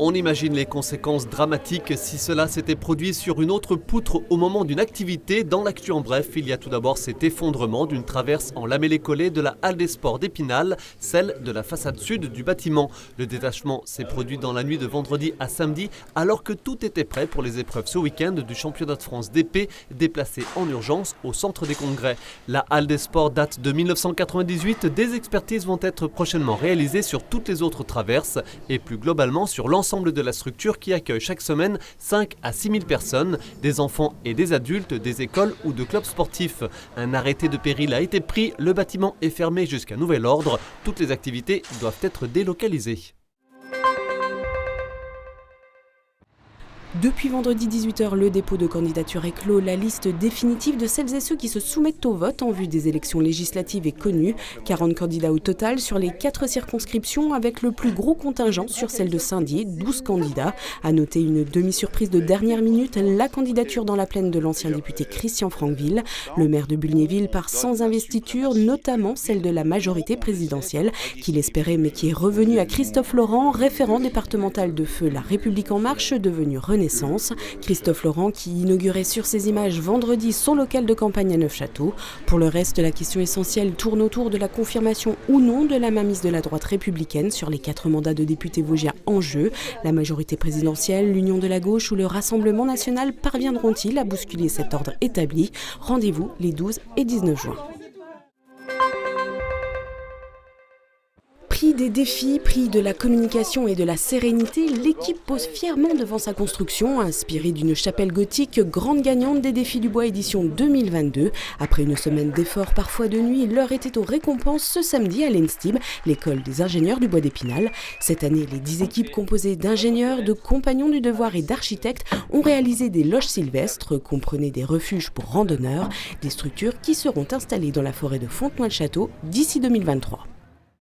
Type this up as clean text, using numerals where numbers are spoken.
On imagine les conséquences dramatiques si cela s'était produit sur une autre poutre au moment d'une activité. Dans l'actu en bref, il y a tout d'abord cet effondrement d'une traverse en lamellé-collé de la halle des sports d'Épinal, celle de la façade sud du bâtiment. Le détachement s'est produit dans la nuit de vendredi à samedi alors que tout était prêt pour les épreuves ce week-end du championnat de France d'épée déplacé en urgence au centre des congrès. La halle des sports date de 1998. Des expertises vont être prochainement réalisées sur toutes les autres traverses et plus globalement sur l'ensemble de la structure qui accueille chaque semaine 5 à 6 000 personnes, des enfants et des adultes, des écoles ou de clubs sportifs. Un arrêté de péril a été pris, le bâtiment est fermé jusqu'à nouvel ordre. Toutes les activités doivent être délocalisées. Depuis vendredi 18h, le dépôt de candidature est clos. La liste définitive de celles et ceux qui se soumettent au vote en vue des élections législatives est connue. 40 candidats au total sur les 4 circonscriptions avec le plus gros contingent sur celle de Saint-Dié, 12 candidats. À noter une demi-surprise de dernière minute, la candidature dans la plaine de l'ancien député Christian Franqueville. Le maire de Bulgnéville part sans investiture, notamment celle de la majorité présidentielle, qu'il espérait mais qui est revenue à Christophe Laurent, référent départemental de Feu La République En Marche, devenu Renaissance. Christophe Laurent qui inaugurait sur ces images vendredi son local de campagne à Neufchâteau. Pour le reste, la question essentielle tourne autour de la confirmation ou non de la mainmise de la droite républicaine sur les 4 mandats de députés vosgiens en jeu. La majorité présidentielle, l'Union de la gauche ou le Rassemblement national parviendront-ils à bousculer cet ordre établi? Rendez-vous les 12 et 19 juin. Prix des défis, prix de la communication et de la sérénité, l'équipe pose fièrement devant sa construction, inspirée d'une chapelle gothique, grande gagnante des défis du bois édition 2022. Après une semaine d'efforts, parfois de nuit, l'heure était aux récompenses ce samedi à l'ENSTIB, l'école des ingénieurs du bois d'Épinal. Cette année, les 10 équipes composées d'ingénieurs, de compagnons du devoir et d'architectes ont réalisé des loges sylvestres, comprenaient des refuges pour randonneurs, des structures qui seront installées dans la forêt de Fontenoy-le-Château d'ici 2023.